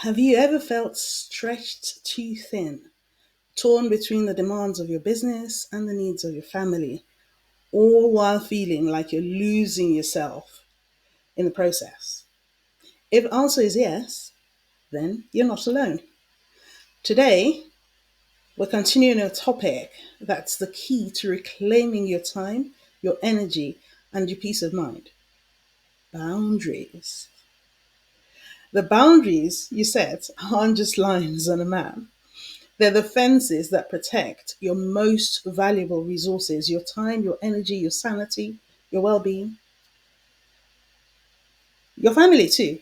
Have you ever felt stretched too thin, torn between the demands of your business and the needs of your family, all while feeling like you're losing yourself in the process? If the answer is yes, then you're not alone. Today, we're continuing a topic that's the key to reclaiming your time, your energy, and your peace of mind: boundaries. The boundaries you set aren't just lines on a map. They're the fences that protect your most valuable resources: your time, your energy, your sanity, your well being, your family too.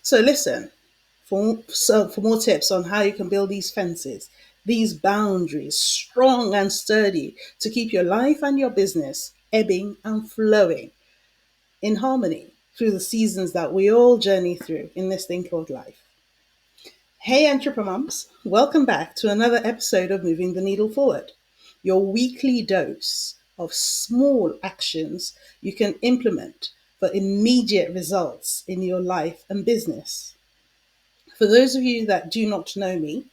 So, listen for more tips on how you can build these fences, these boundaries strong and sturdy to keep your life and your business ebbing and flowing in harmony through the seasons that we all journey through in this thing called life. Hey, EntrepreMums, welcome back to another episode of Moving the Needle Forward, your weekly dose of small actions you can implement for immediate results in your life and business. For those of you that do not know me,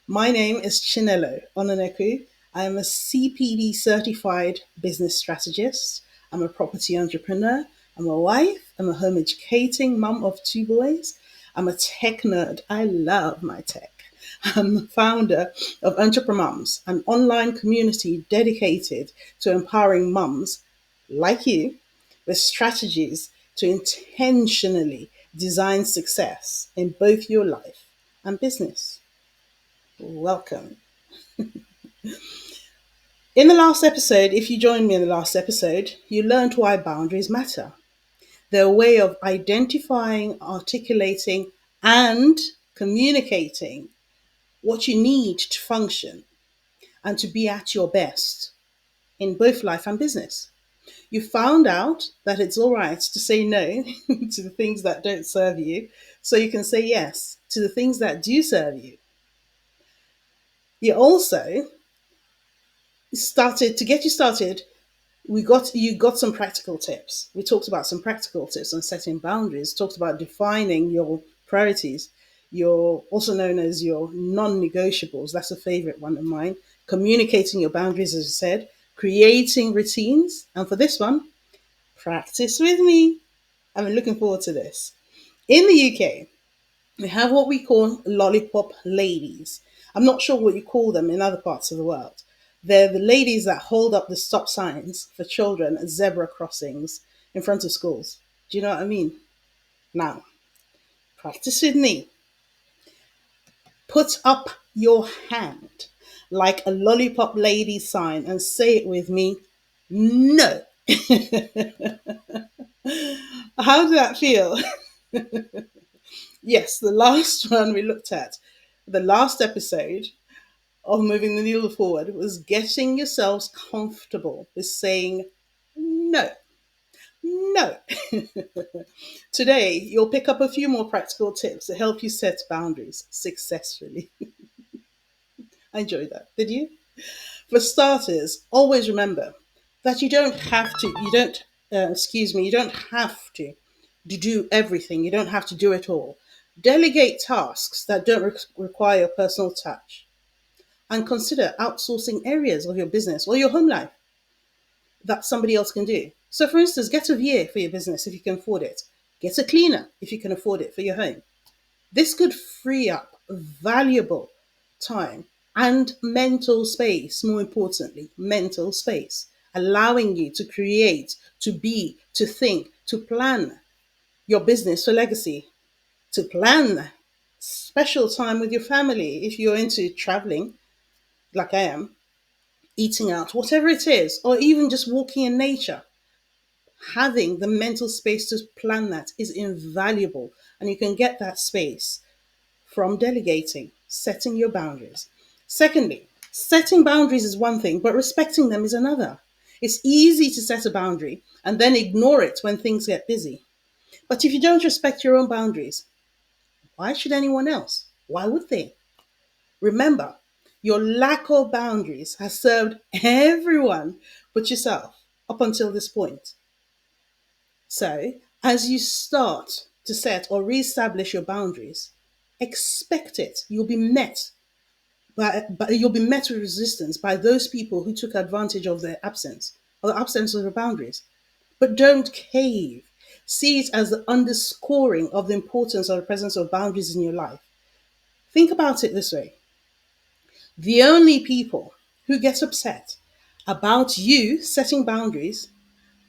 my name is Chinelo Ononeku. I am a CPD certified business strategist. I'm a property entrepreneur. I'm a wife. I'm a home educating mum of two boys. I'm a tech nerd. I love my tech. I'm the founder of EntrepreMums, an online community dedicated to empowering mums like you with strategies to intentionally design success in both your life and business. Welcome. In the last episode, if you joined me in the last episode, you learned why boundaries matter. They're a way of identifying, articulating, and communicating what you need to function and to be at your best in both life and business. You found out that it's all right to say no to the things that don't serve you, so you can say yes to the things that do serve you. You also started to get you started. You got some practical tips. We talked about some practical tips on setting boundaries, talked about defining your priorities, your also known as your non-negotiables. That's a favorite one of mine. Communicating your boundaries, as I said, creating routines, and for this one, practice with me. I'm looking forward to this. In the UK, we have what we call lollipop ladies. I'm not sure what you call them in other parts of the world. They're the ladies that hold up the stop signs for children at zebra crossings in front of schools. Do you know what I mean? Now, practice with me. Put up your hand like a lollipop lady sign and say it with me: no. How does that feel? Yes, the last one we looked at, the last episode of Moving the Needle Forward, was getting yourselves comfortable with saying no. No. Today, you'll pick up a few more practical tips to help you set boundaries successfully. I enjoyed that. Did you? For starters, always remember that you don't have to do everything. You don't have to do it all. Delegate tasks that don't require personal touch, and consider outsourcing areas of your business or your home life that somebody else can do. So, for instance, get a VA for your business if you can afford it. Get a cleaner if you can afford it for your home. This could free up valuable time and mental space, more importantly, mental space, allowing you to create, to be, to think, to plan your business for legacy, to plan special time with your family if you're into traveling, like I am, eating out, whatever it is, or even just walking in nature. Having the mental space to plan that is invaluable, and you can get that space from delegating, setting your boundaries. Secondly, setting boundaries is one thing, but respecting them is another. It's easy to set a boundary and then ignore it when things get busy. But if you don't respect your own boundaries, why should anyone else? Why would they? Remember, your lack of boundaries has served everyone but yourself up until this point. So, as you start to set or reestablish your boundaries, Expect it. You'll be met with resistance by those people who took advantage of their absence or the absence of the boundaries. But don't cave. See it as the underscoring of the importance of the presence of boundaries in your life. Think about it this way: the only people who get upset about you setting boundaries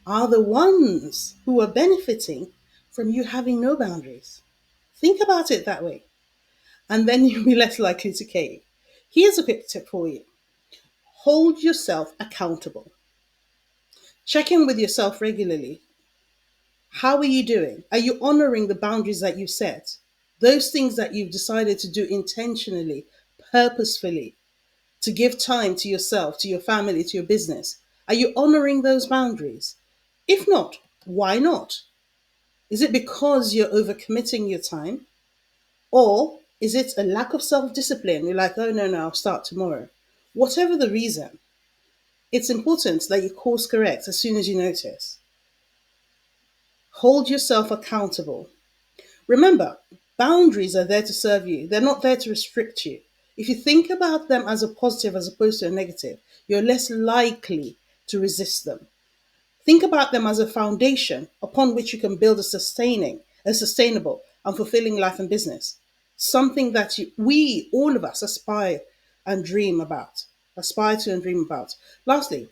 are the ones who are benefiting from you having no boundaries. Think about it that way, and then you'll be less likely to cave. Here's a quick tip for you: hold yourself accountable. Check in with yourself regularly. How are you doing? Are you honoring the boundaries that you set? Those things that you've decided to do intentionally, purposefully, to give time to yourself, to your family, to your business. Are you honoring those boundaries? If not, why not? Is it because you're overcommitting your time? Or is it a lack of self discipline? You're like, oh, no, no, I'll start tomorrow. Whatever the reason, it's important that you course correct as soon as you notice. Hold yourself accountable. Remember, boundaries are there to serve you, they're not there to restrict you. If you think about them as a positive as opposed to a negative, you're less likely to resist them. Think about them as a foundation upon which you can build a sustainable and fulfilling life and business. Something that we, all of us, aspire to and dream about. Lastly,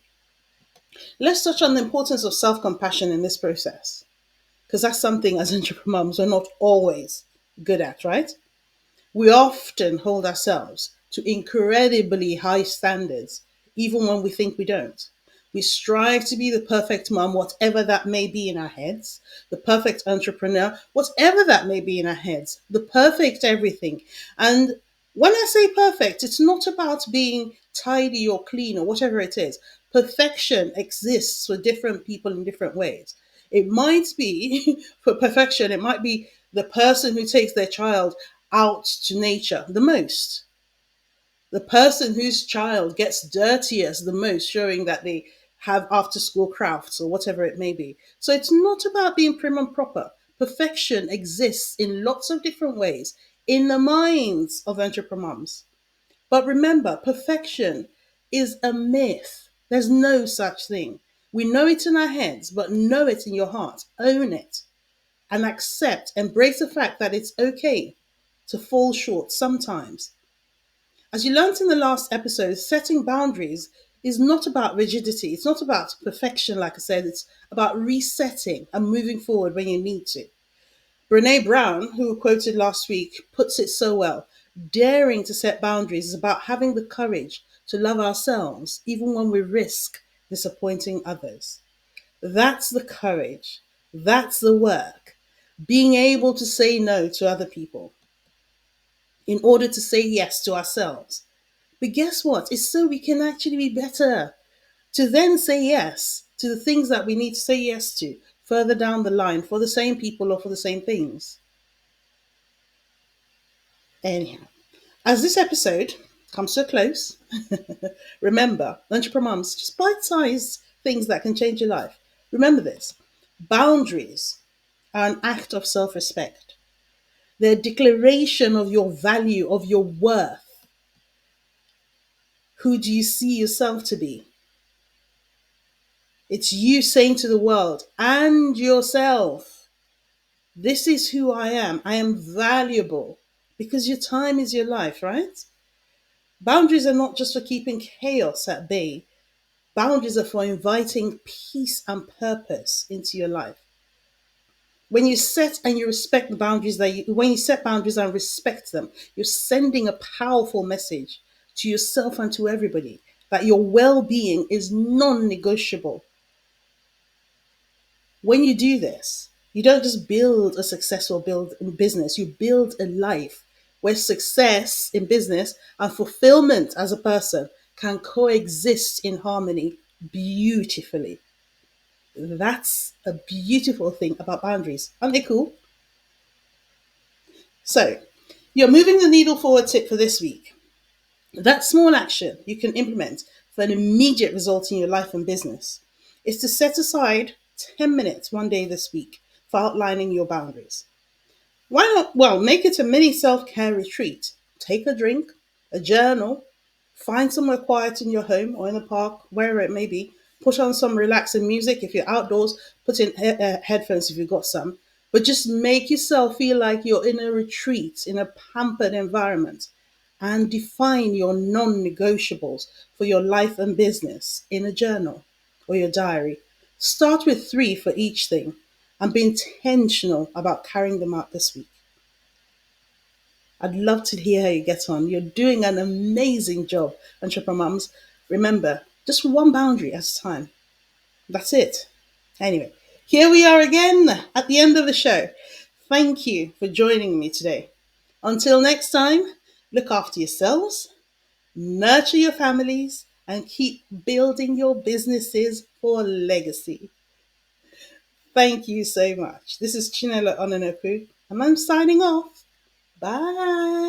let's touch on the importance of self-compassion in this process, because that's something as entrepreneurs we're not always good at, right? We often hold ourselves to incredibly high standards, even when we think we don't. We strive to be the perfect mom, whatever that may be in our heads, the perfect entrepreneur, whatever that may be in our heads, the perfect everything. And when I say perfect, it's not about being tidy or clean or whatever it is. Perfection exists for different people in different ways. It might be for perfection, it might be the person who takes their child out to nature the most, the person whose child gets dirtiest the most, showing that they have after school crafts or whatever it may be. So it's not about being prim and proper. Perfection exists in lots of different ways in the minds of entrepreneurs. But remember, perfection is a myth. There's no such thing. We know it in our heads, but know it in your heart. Own it and embrace the fact that it's okay to fall short sometimes. As you learned in the last episode, setting boundaries is not about rigidity. It's not about perfection, like I said. It's about resetting and moving forward when you need to. Brene Brown, who we quoted last week, puts it so well. Daring to set boundaries is about having the courage to love ourselves, even when we risk disappointing others. That's the courage. That's the work. Being able to say no to other people in order to say yes to ourselves. But guess what? It's so we can actually be better to then say yes to the things that we need to say yes to further down the line for the same people or for the same things. Anyhow, as this episode comes to a close, remember, EntrepreMums, just bite-sized things that can change your life. Remember this: boundaries are an act of self-respect. They're a declaration of your value, of your worth. Who do you see yourself to be? It's you saying to the world and yourself, this is who I am. I am valuable, because your time is your life, right? Boundaries are not just for keeping chaos at bay. Boundaries are for inviting peace and purpose into your life. When you set and you respect the boundaries when you set boundaries and respect them, you're sending a powerful message to yourself and to everybody that your well-being is non-negotiable. When you do this, you don't just build a successful build in business, you build a life where success in business and fulfillment as a person can coexist in harmony beautifully. That's a beautiful thing about boundaries. Aren't they cool? So, you're moving the needle forward tip for this week. That small action you can implement for an immediate result in your life and business is to set aside 10 minutes one day this week for outlining your boundaries. Why not? Well, make it a mini self care retreat. Take a drink, a journal, find somewhere quiet in your home or in a park, wherever it may be. Put on some relaxing music. If you're outdoors, put in headphones if you've got some. But just make yourself feel like you're in a retreat, in a pampered environment, and define your non negotiables for your life and business in a journal or your diary. Start with three for each thing and be intentional about carrying them out this week. I'd love to hear how you get on. You're doing an amazing job, EntrepreMums. Remember, just one boundary at a time. That's it. Anyway, here we are again at the end of the show. Thank you for joining me today. Until next time, look after yourselves, nurture your families, and keep building your businesses for legacy. Thank you so much. This is Chinelo Ononopu, and I'm signing off. Bye.